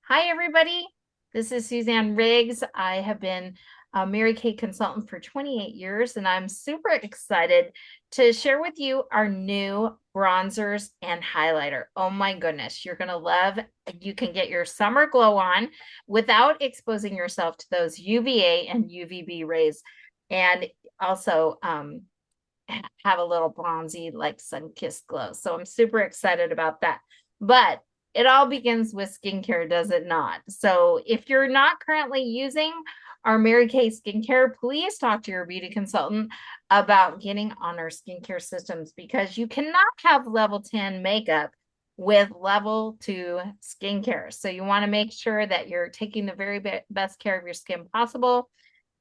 Hi, everybody. This is Suzanne Riggs. I have been a Mary Kay consultant for 28 years, and I'm super excited to share with you our new bronzers and highlighter. Oh my goodness, you're going to love. You can get your summer glow on without exposing yourself to those UVA and UVB rays, and also have a little bronzy, like sun-kissed glow. So I'm super excited about that. But it all begins with skincare, does it not? So if you're not currently using our Mary Kay skincare, please talk to your beauty consultant about getting on our skincare systems because you cannot have level 10 makeup with level 2 skincare. So you want to make sure that you're taking the very best care of your skin possible.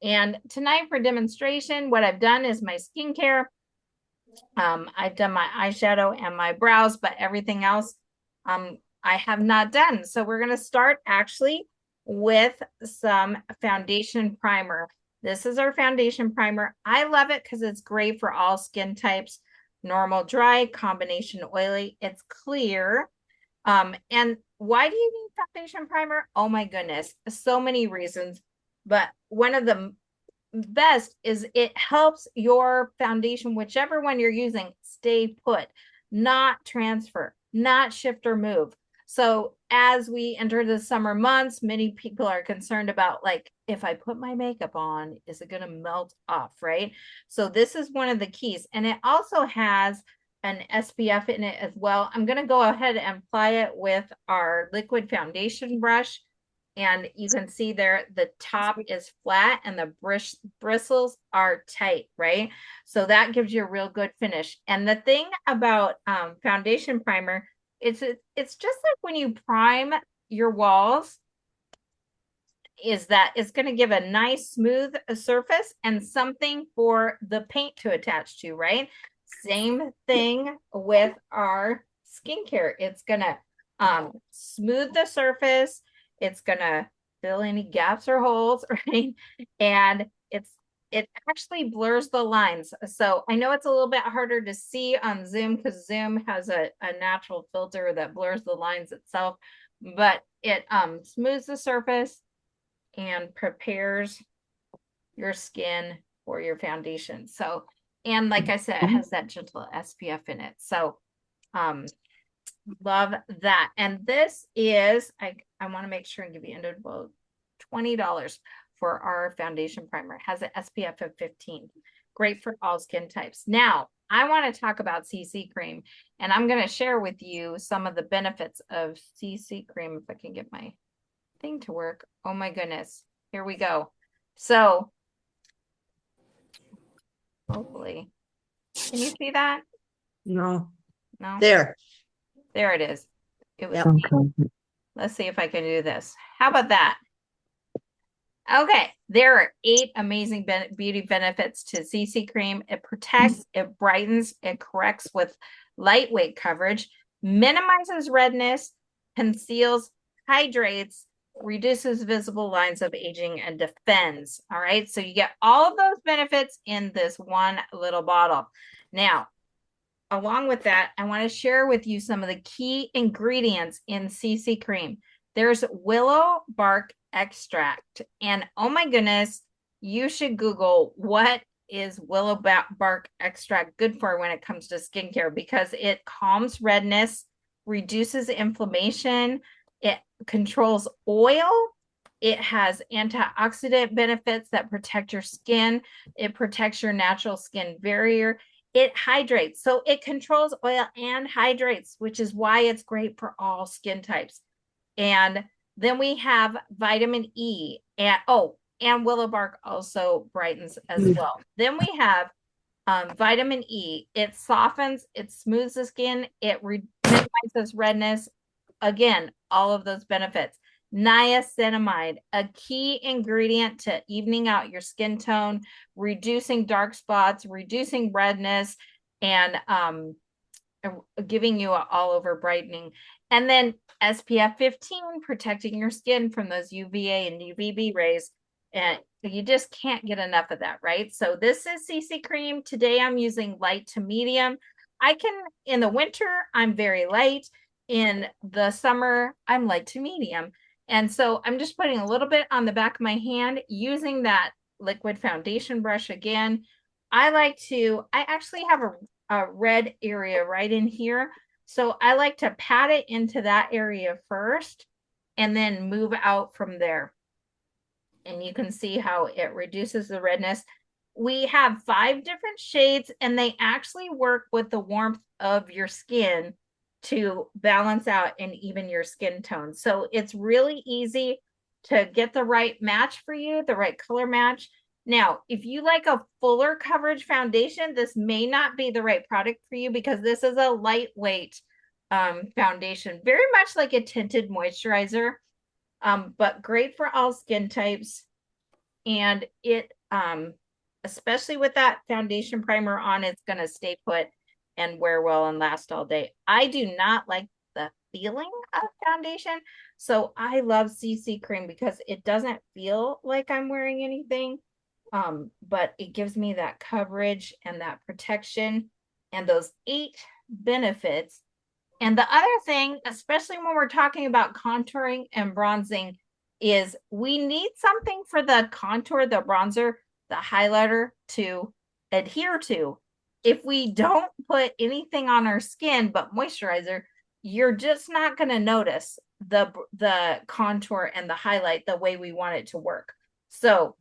And tonight for demonstration, what I've done is my skincare. I've done my eyeshadow and my brows, but everything else I have not done. So we're going to start actually with some foundation primer. This is our foundation primer. I love it because it's great for all skin types, normal, dry, combination oily. It's clear. And why do you need foundation primer? Oh my goodness, so many reasons. But one of the best is it helps your foundation, whichever one you're using, stay put, not transfer, not shift or move. So as we enter the summer months, many people are concerned about, like, if I put my makeup on, is it going to melt off, right? So this is one of the keys. And it also has an SPF in it as well. I'm going to go ahead and apply it with our liquid foundation brush. And you can see there, the top is flat and the bristles are tight, right? So that gives you a real good finish. And the thing about foundation primer, it's just like when you prime your walls, is that it's going to give a nice smooth surface and something for the paint to attach to, right? Same thing with our skincare. It's going to smooth the surface. It's going to fill any gaps or holes, right? And it actually blurs the lines. So I know it's a little bit harder to see on Zoom because Zoom has a natural filter that blurs the lines itself, but it smooths the surface and prepares your skin for your foundation. So, and like I said, it has that gentle SPF in it. So, love that. And this is, I want to make sure and give you about $20 for our foundation primer. It has an SPF of 15. Great for all skin types. Now, I want to talk about CC cream, and I'm going to share with you some of the benefits of CC cream if I can get my thing to work. Oh my goodness. Here we go. So hopefully, can you see that? No. No, There. there it is. It was, Yep. Okay. let's see if I can do this. How about that? Okay, there are 8 amazing beauty benefits to CC cream. It protects, it brightens, it corrects with lightweight coverage, minimizes redness, conceals, hydrates, reduces visible lines of aging, and defends. All right, so you get all of those benefits in this one little bottle. Now, along with that, I want to share with you some of the key ingredients in CC cream. There's willow bark extract. And oh my goodness, you should Google what is willow bark extract good for when it comes to skincare because it calms redness, reduces inflammation, it controls oil. It has antioxidant benefits that protect your skin. It protects your natural skin barrier. It hydrates. So it controls oil and hydrates, which is why it's great for all skin types. And then we have vitamin E and willow bark also brightens as well. Then we have vitamin E. It softens, it smooths the skin, it minimizes redness. Again, all of those benefits. Niacinamide, a key ingredient to evening out your skin tone, reducing dark spots, reducing redness, and giving you an all over brightening. And then SPF 15, protecting your skin from those UVA and UVB rays. And you just can't get enough of that, right? So this is CC cream. Today I'm using light to medium. In the winter, I'm very light. In the summer, I'm light to medium. And so I'm just putting a little bit on the back of my hand using that liquid foundation brush again. I actually have a red area right in here. So I like to pat it into that area first and then move out from there. And you can see how it reduces the redness. We have 5 different shades, and they actually work with the warmth of your skin to balance out and even your skin tone. So it's really easy to get the right match for you, the right color match. Now, if you like a fuller coverage foundation, this may not be the right product for you because this is a lightweight foundation, very much like a tinted moisturizer, but great for all skin types. And it, especially with that foundation primer on, it's going to stay put and wear well and last all day. I do not like the feeling of foundation. So I love CC cream because it doesn't feel like I'm wearing anything. But it gives me that coverage and that protection and those 8 benefits. And the other thing, especially when we're talking about contouring and bronzing, is we need something for the contour, the bronzer, the highlighter to adhere to. If we don't put anything on our skin but moisturizer, you're just not going to notice the contour and the highlight the way we want it to work. So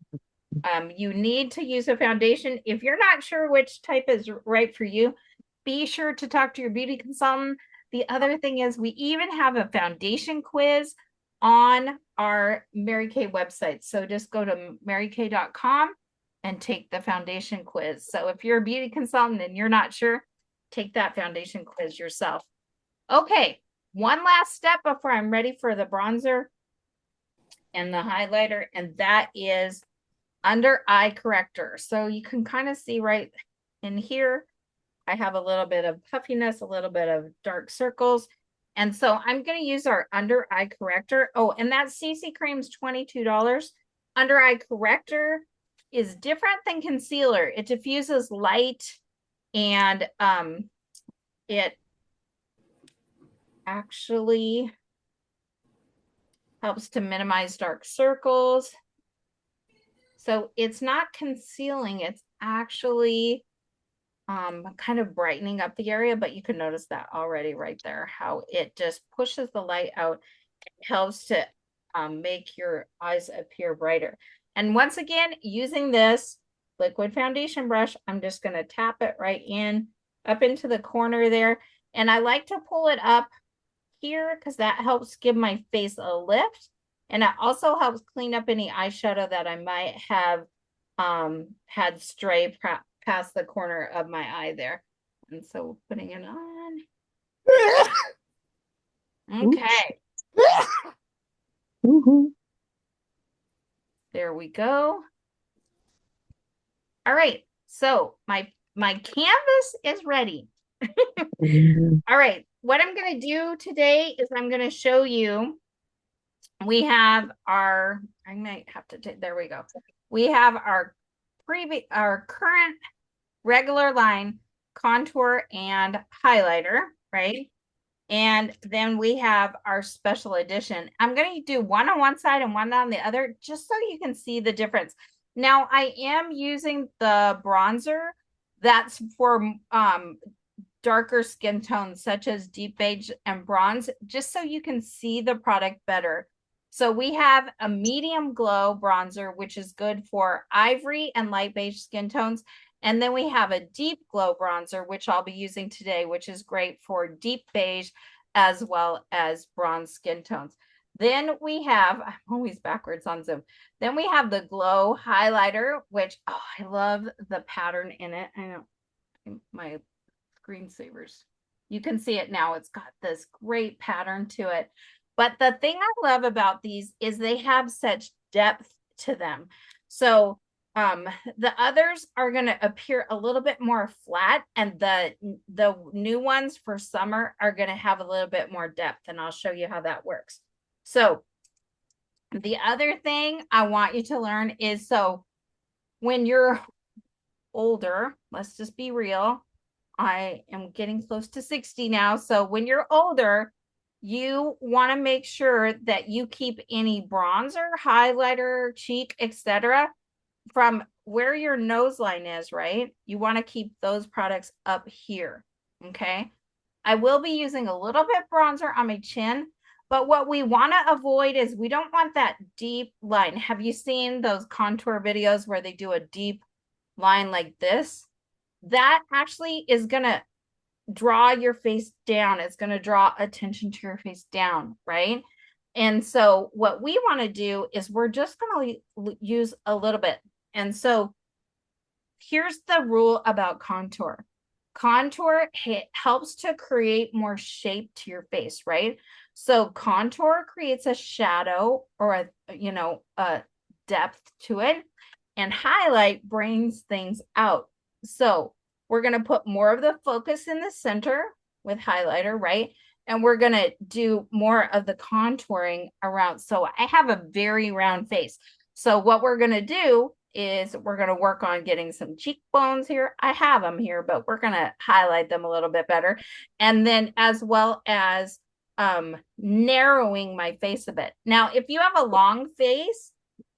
you need to use a foundation. If you're not sure which type is right for you, be sure to talk to your beauty consultant. The other thing is we even have a foundation quiz on our Mary Kay website. So just go to marykay.com and take the foundation quiz. So if you're a beauty consultant and you're not sure, take that foundation quiz yourself. Okay, one last step before I'm ready for the bronzer and the highlighter, and that is under eye corrector. So you can kind of see right in here, I have a little bit of puffiness, a little bit of dark circles. And so I'm going to use our under eye corrector. Oh, and that CC cream's $22. Under eye corrector is different than concealer. It diffuses light and it actually helps to minimize dark circles. So it's not concealing, it's actually kind of brightening up the area, but you can notice that already right there, how it just pushes the light out, helps to make your eyes appear brighter. And once again, using this liquid foundation brush, I'm just going to tap it right in, up into the corner there. And I like to pull it up here because that helps give my face a lift. And it also helps clean up any eyeshadow that I might have had stray past the corner of my eye there. And so putting it on. Okay. There we go. All right. So my canvas is ready. All right. What I'm going to do today is I'm going to show you, we have our, I might have to take, there we go. We have our current regular line contour and highlighter, right? And then we have our special edition. I'm going to do one on one side and one on the other, just so you can see the difference. Now, I am using the bronzer that's for darker skin tones, such as deep beige and bronze, just so you can see the product better. So we have a medium glow bronzer, which is good for ivory and light beige skin tones. And then we have a deep glow bronzer, which I'll be using today, which is great for deep beige as well as bronze skin tones. Then we have, I'm always backwards on Zoom. Then we have the glow highlighter, which, oh, I love the pattern in it. I know my screensavers. You can see it now. It's got this great pattern to it. But the thing I love about these is they have such depth to them. So the others are going to appear a little bit more flat, and the new ones for summer are going to have a little bit more depth, and I'll show you how that works. So the other thing I want you to learn is, so when you're older, let's just be real, I am getting close to 60 now. So when you're older, you want to make sure that you keep any bronzer, highlighter, cheek, etc. from where your nose line is, right? You want to keep those products up here, okay? I will be using a little bit bronzer on my chin, but what we want to avoid is we don't want that deep line. Have you seen those contour videos where they do a deep line like this? That actually is going to draw your face down. It's going to draw attention to your face down, right? And so what we want to do is we're just going to use a little bit. And so here's the rule about contour. Contour helps to create more shape to your face, right? So contour creates a shadow or a depth to it, and highlight brings things out. So we're going to put more of the focus in the center with highlighter, right? And we're going to do more of the contouring around. So I have a very round face. So what we're going to do is we're going to work on getting some cheekbones here. I have them here, but we're going to highlight them a little bit better. And then as well as narrowing my face a bit. Now, if you have a long face,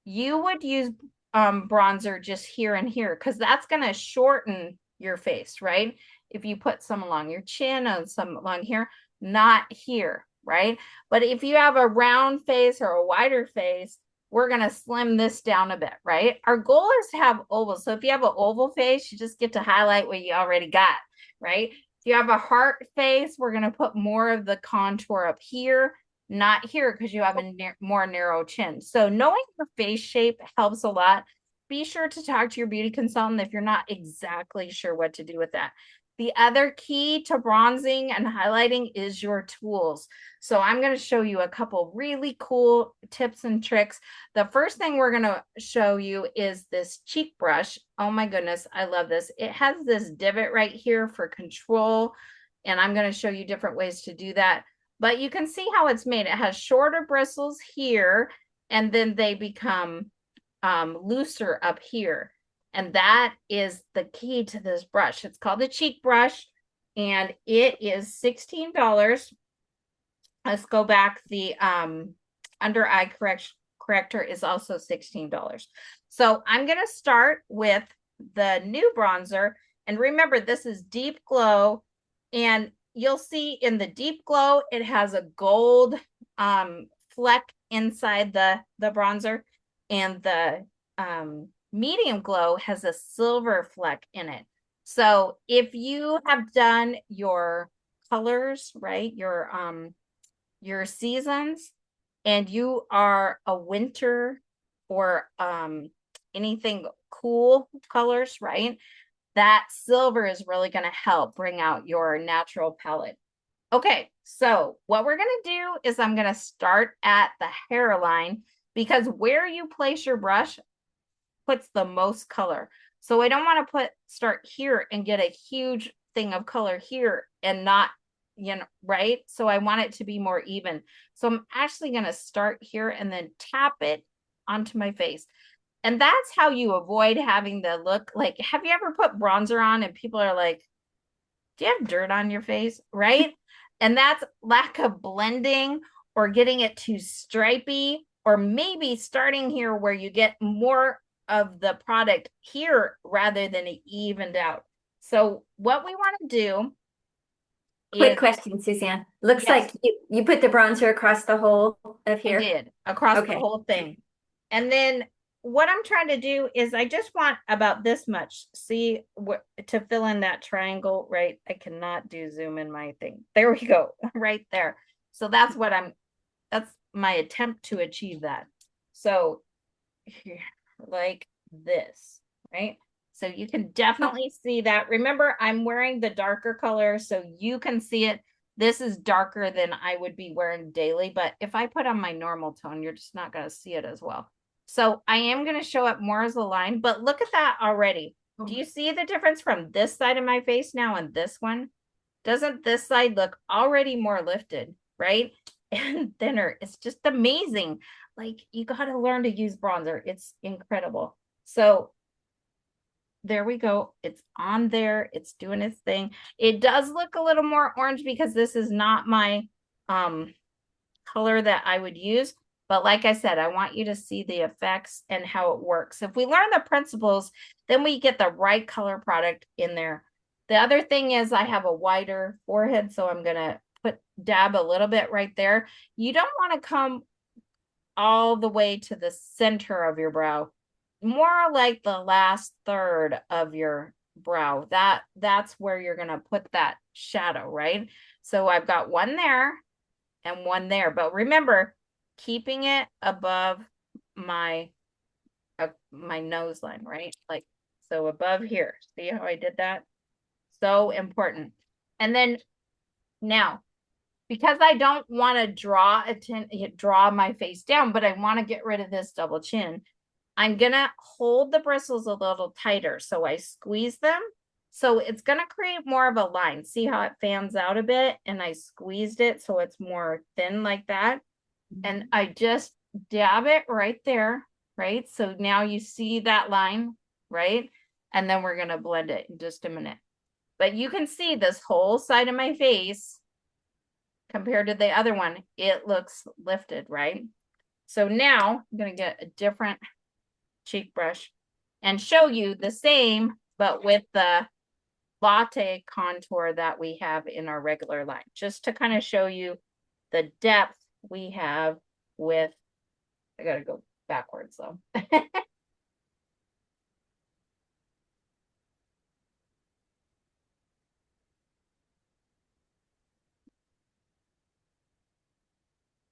you would use bronzer just here and here, because that's going to shorten your face, right? If you put some along your chin and some along here, not here, right? But if you have a round face or a wider face, we're going to slim this down a bit, right? Our goal is to have oval. So if you have an oval face, you just get to highlight what you already got, right? If you have a heart face, we're going to put more of the contour up here, not here, because you have a more narrow chin. So knowing your face shape helps a lot. Be sure to talk to your beauty consultant if you're not exactly sure what to do with that. The other key to bronzing and highlighting is your tools. So I'm going to show you a couple really cool tips and tricks. The first thing we're going to show you is this cheek brush. Oh my goodness, I love this. It has this divot right here for control, and I'm going to show you different ways to do that. But you can see how it's made. It has shorter bristles here, and then they become looser up here. And that is the key to this brush. It's called the cheek brush, and it is $16. Let's go back. The under eye corrector is also $16. So I'm going to start with the new bronzer. And remember, this is Deep Glow. And you'll see in the Deep Glow, it has a gold fleck inside the bronzer. And the Medium Glow has a silver fleck in it. So if you have done your colors, right, your seasons, and you are a winter or anything cool colors, right, that silver is really going to help bring out your natural palette. Okay, so what we're going to do is I'm going to start at the hairline, because where you place your brush puts the most color. So I don't want to start here and get a huge thing of color here and not, right? So I want it to be more even. So I'm actually going to start here and then tap it onto my face. And that's how you avoid having the look like, have you ever put bronzer on and people are like, do you have dirt on your face? Right? And that's lack of blending or getting it too stripy, or maybe starting here where you get more of the product here rather than it evened out. So what we want to do Quick question, Suzanne. Looks yes, like you put the bronzer across the whole of I here. did across the Okay. whole thing. And then what I'm trying to do is I just want about this much. See, to fill in that triangle, right? I cannot do zoom in my thing. There we go, right there. So that's my attempt to achieve that. So here, like this, right? So you can definitely see that. Remember, I'm wearing the darker color so you can see it. This is darker than I would be wearing daily, but if I put on my normal tone, you're just not going to see it as well. So I am going to show up more as a line, but look at that already. Do you see the difference from this side of my face now and this one? Doesn't this side look already more lifted, right? And thinner. It's just amazing. Like, you got to learn to use bronzer. It's incredible. So there we go. It's on there. It's doing its thing. It does look a little more orange because this is not my color that I would use. But like I said, I want you to see the effects and how it works. If we learn the principles, then we get the right color product in there. The other thing is I have a wider forehead, so I'm going to dab a little bit right there. You don't want to come all the way to the center of your brow, more like the last third of your brow. That's where you're going to put that shadow, right? So I've got one there and one there, but remember, keeping it above my my nose line, right? Like, so above here. See how I did that? So important. And then now, because I don't want to draw my face down, but I want to get rid of this double chin, I'm gonna hold the bristles a little tighter. So I squeeze them. So it's gonna create more of a line. See how it fans out a bit? And I squeezed it so it's more thin like that. And I just dab it right there, right? So now you see that line, right? And then we're gonna blend it in just a minute. But you can see this whole side of my face compared to the other one, it looks lifted, right? So now I'm gonna get a different cheek brush and show you the same, but with the latte contour that we have in our regular line, just to kind of show you the depth we have with, I gotta go backwards though.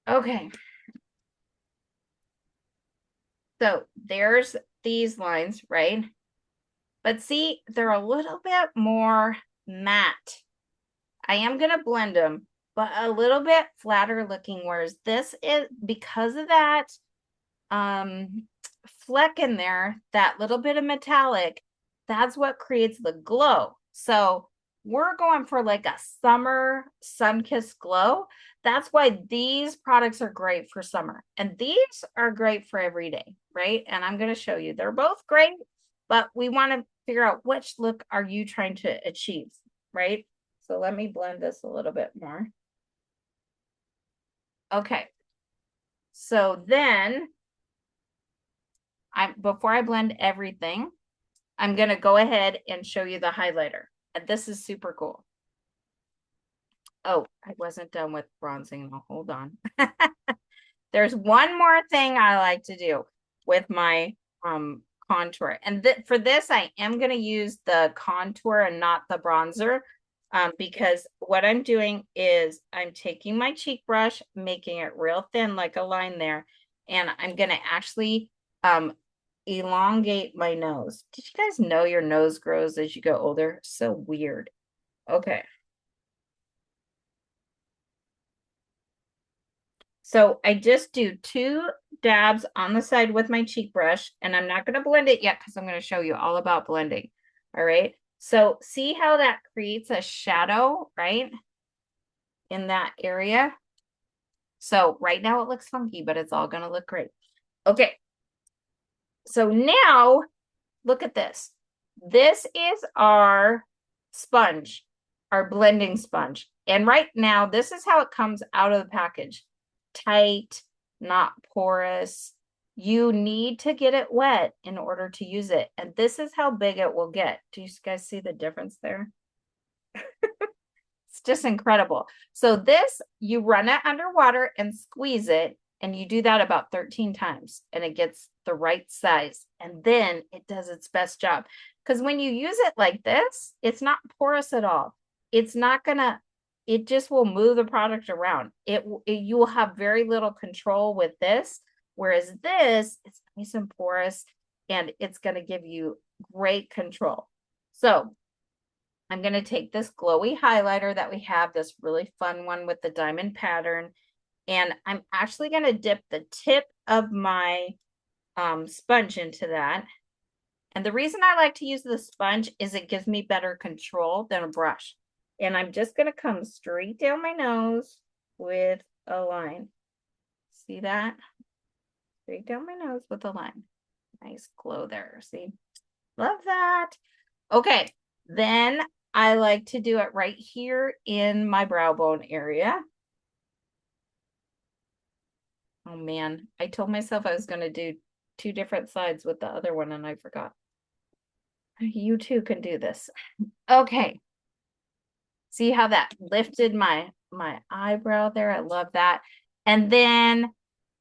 Okay. So there's these lines, right? But see, they're a little bit more matte. I am going to blend them, but a little bit flatter looking, whereas this is, because of that fleck in there, that little bit of metallic, that's what creates the glow. So we're going for like a summer sun-kissed glow. That's why these products are great for summer. And these are great for every day, right? And I'm going to show you. They're both great, but we want to figure out which look are you trying to achieve, right? So let me blend this a little bit more. Okay. So then before I blend everything, I'm going to go ahead and show you the highlighter. And this is super cool. Oh, I wasn't done with bronzing. Now, hold on. There's one more thing I like to do with my contour. And for this, I am going to use the contour and not the bronzer, because what I'm doing is I'm taking my cheek brush, making it real thin like a line there, and I'm going to actually elongate my nose. Did you guys know your nose grows as you go older? So weird. Okay. So I just do 2 dabs on the side with my cheek brush, and I'm not going to blend it yet because I'm going to show you all about blending. All right. So see how that creates a shadow, right? In that area. So right now it looks funky, but it's all going to look great. Okay. So now look at this. This is our sponge, our blending sponge. And right now, this is how it comes out of the package. Tight, not porous. You need to get it wet in order to use it. And this is how big it will get. Do you guys see the difference there? It's just incredible. So this, you run it underwater and squeeze it, and you do that about 13 times, and it gets the right size. And then it does its best job. Because when you use it like this, it's not porous at all. It's not gonna, it just will move the product around. You will have very little control with this, whereas this, it's nice and porous, and it's gonna give you great control. So I'm going to take this glowy highlighter that we have, this really fun one with the diamond pattern, and I'm actually going to dip the tip of my sponge into that. And the reason I like to use the sponge is it gives me better control than a brush. And I'm just going to come straight down my nose with a line. See that? Straight down my nose with a line. Nice glow there. See? Love that. Okay. Then I like to do it right here in my brow bone area. Oh man, I told myself I was going to do two different sides with the other one and I forgot. You too can do this. Okay. See how that lifted my eyebrow there? I love that. And then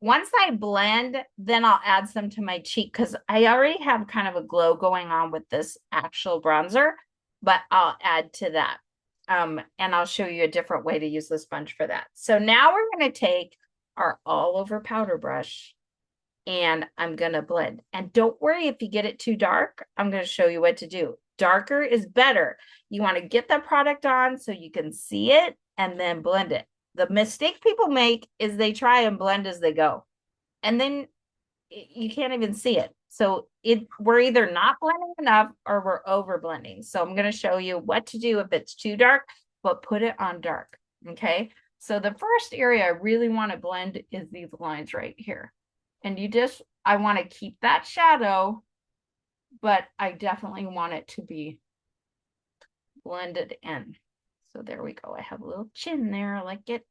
once I blend, then I'll add some to my cheek because I already have kind of a glow going on with this actual bronzer, but I'll add to that. And I'll show you a different way to use the sponge for that. So now we're going to take our all over powder brush and I'm going to blend. And don't worry if you get it too dark. I'm going to show you what to do. Darker is better. You want to get the product on so you can see it and then blend it. The mistake people make is they try and blend as they go. And then you can't even see it. So we're either not blending enough or we're over blending. So I'm going to show you what to do if it's too dark, but put it on dark. Okay. So the first area I really want to blend is these lines right here. And I want to keep that shadow, but I definitely want it to be blended in. So there we go. I have a little chin there. I like it.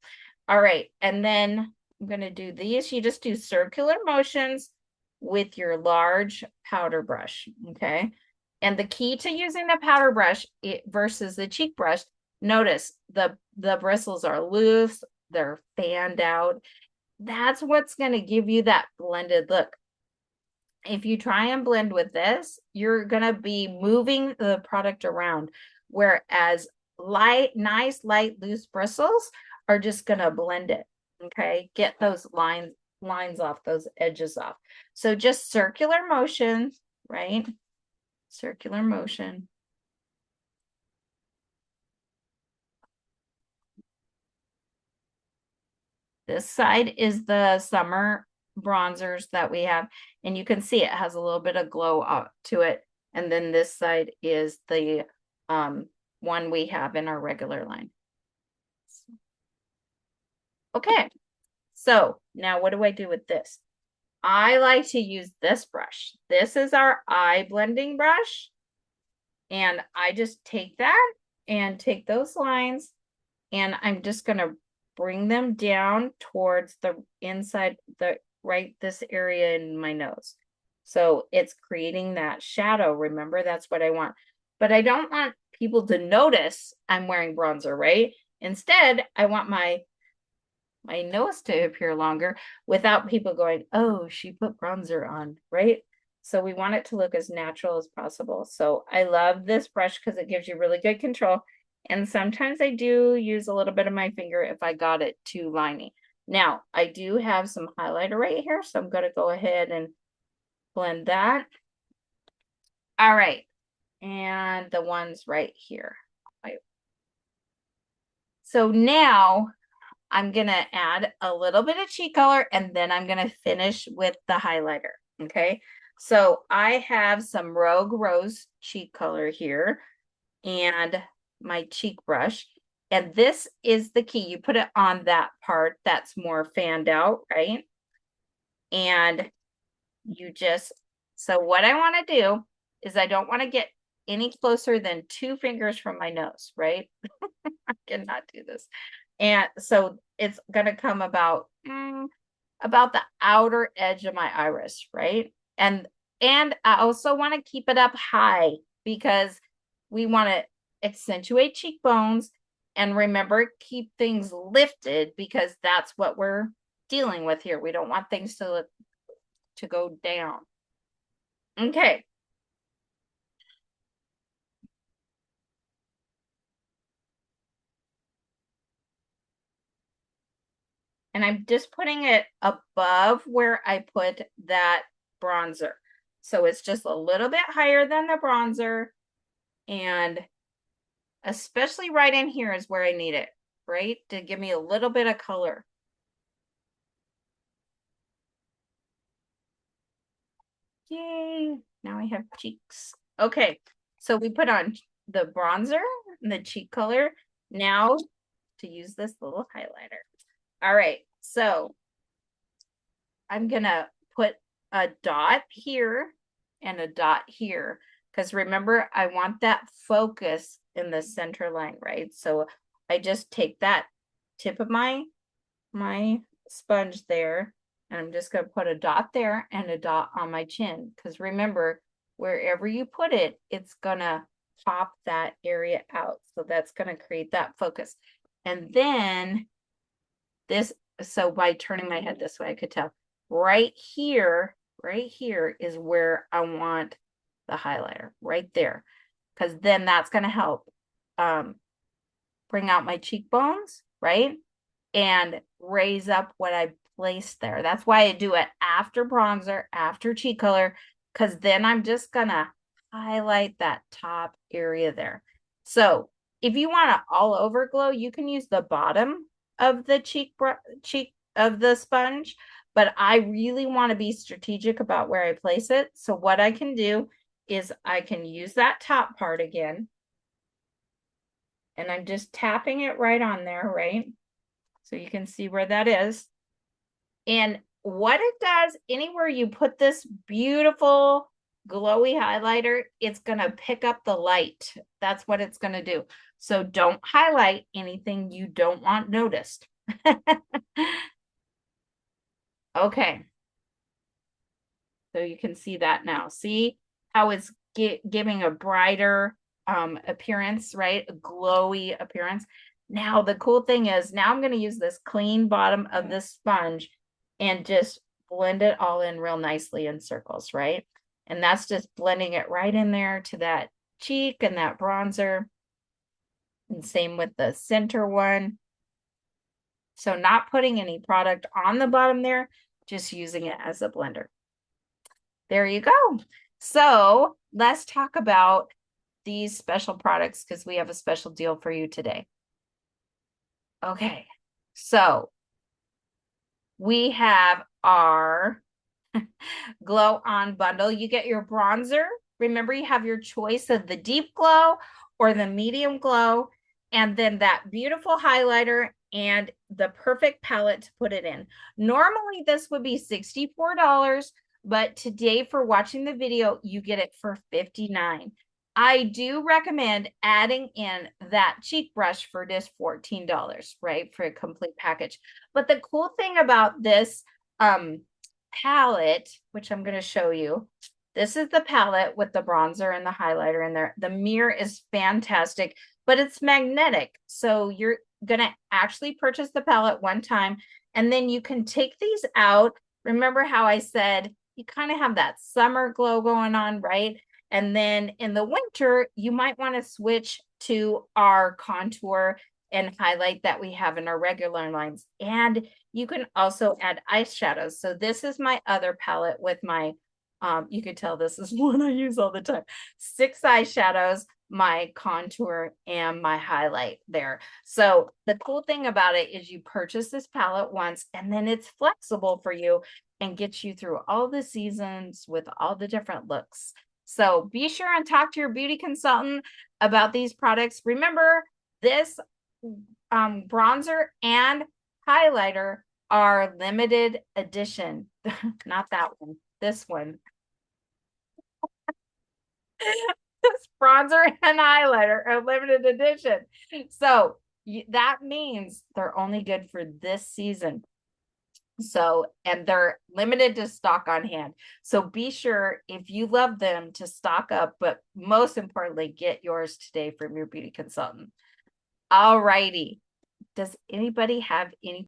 All right. And then I'm going to do these. You just do circular motions with your large powder brush. Okay. And the key to using the powder brush versus the cheek brush, notice the bristles are loose, they're fanned out. That's what's going to give you that blended look. If you try and blend with this, you're going to be moving the product around, whereas nice, light, loose bristles are just going to blend it. Okay. Get those lines off, those edges off. So just circular motion, right? Circular motion. This side is the summer bronzers that we have, and you can see it has a little bit of glow up to it. And then this side is the one we have in our regular line. Okay, so now what do I do with this? I like to use this brush. This is our eye blending brush. And I just take that and take those lines, and I'm just going to bring them down towards the inside, this area in my nose. So it's creating that shadow. Remember, that's what I want. But I don't want people to notice I'm wearing bronzer, right? Instead, I want my nose to appear longer without people going, oh, she put bronzer on, right? So we want it to look as natural as possible. So I love this brush because it gives you really good control. And sometimes I do use a little bit of my finger if I got it too liney. Now, I do have some highlighter right here, so I'm going to go ahead and blend that. All right. And the ones right here. So now I'm going to add a little bit of cheek color and then I'm going to finish with the highlighter. Okay. So I have some Rogue Rose cheek color here and my cheek brush. And this is the key. You put it on that part that's more fanned out, right? And so what I want to do is I don't want to get any closer than 2 fingers from my nose, right? I cannot do this. And so it's going to come about the outer edge of my iris, right? And I also want to keep it up high because we want to accentuate cheekbones and remember, keep things lifted because that's what we're dealing with here. We don't want things to go down. Okay. And I'm just putting it above where I put that bronzer. So it's just a little bit higher than the bronzer. And especially right in here is where I need it, right? To give me a little bit of color. Yay. Now I have cheeks. Okay. So we put on the bronzer and the cheek color. Now to use this little highlighter. All right. So I'm going to put a dot here and a dot here because remember, I want that focus in the center line, right? So I just take that tip of my sponge there And I'm just going to put a dot there and a dot on my chin. Because remember, wherever you put it, it's going to pop that area out. So that's going to create that focus. And then this, so by turning my head this way, I could tell right here is where I want the highlighter, right there. Because then that's going to help bring out my cheekbones, right? And raise up what I placed there. That's why I do it after bronzer, after cheek color, because then I'm just gonna highlight that top area there. So if you want to all over glow, you can use the bottom of the cheek of the sponge, but I really want to be strategic about where I place it. So what I can do is I can use that top part again, and I'm just tapping it right on there, right? So you can see where that is. And what it does, anywhere you put this beautiful glowy highlighter, it's going to pick up the light. That's what it's going to do. So don't highlight anything you don't want noticed. Okay. So you can see that now. See how it's giving a brighter appearance, right? A glowy appearance. Now, the cool thing is now I'm going to use this clean bottom of this sponge and just blend it all in real nicely in circles, right? And that's just blending it right in there to that cheek and that bronzer. And same with the center one. So not putting any product on the bottom there, just using it as a blender. There you go. So let's talk about these special products because we have a special deal for you today. Okay, so we have our Glow On bundle. You get your bronzer. Remember, you have your choice of the deep glow or the medium glow, and then that beautiful highlighter and the perfect palette to put it in. Normally, this would be $64, but today for watching the video, you get it for $59. I do recommend adding in that cheek brush for just $14, right, for a complete package. But the cool thing about this palette, which I'm going to show you, this is the palette with the bronzer and the highlighter in there. The mirror is fantastic, but it's magnetic. So you're going to actually purchase the palette one time, and then you can take these out. Remember how I said you kind of have that summer glow going on, right? And then in the winter, you might want to switch to our contour and highlight that we have in our regular lines. And you can also add eyeshadows. So this is my other palette with my, you could tell this is one I use all the time. 6 eyeshadows, my contour, and my highlight there. So the cool thing about it is you purchase this palette once, and then it's flexible for you and gets you through all the seasons with all the different looks. So be sure and talk to your beauty consultant about these products. Remember, this bronzer and highlighter are limited edition. Not that one, this one. This bronzer and highlighter are limited edition. So that means they're only good for this season. So, and they're limited to stock on hand. So be sure, if you love them, to stock up, but most importantly, get yours today from your beauty consultant. All righty. Does anybody have any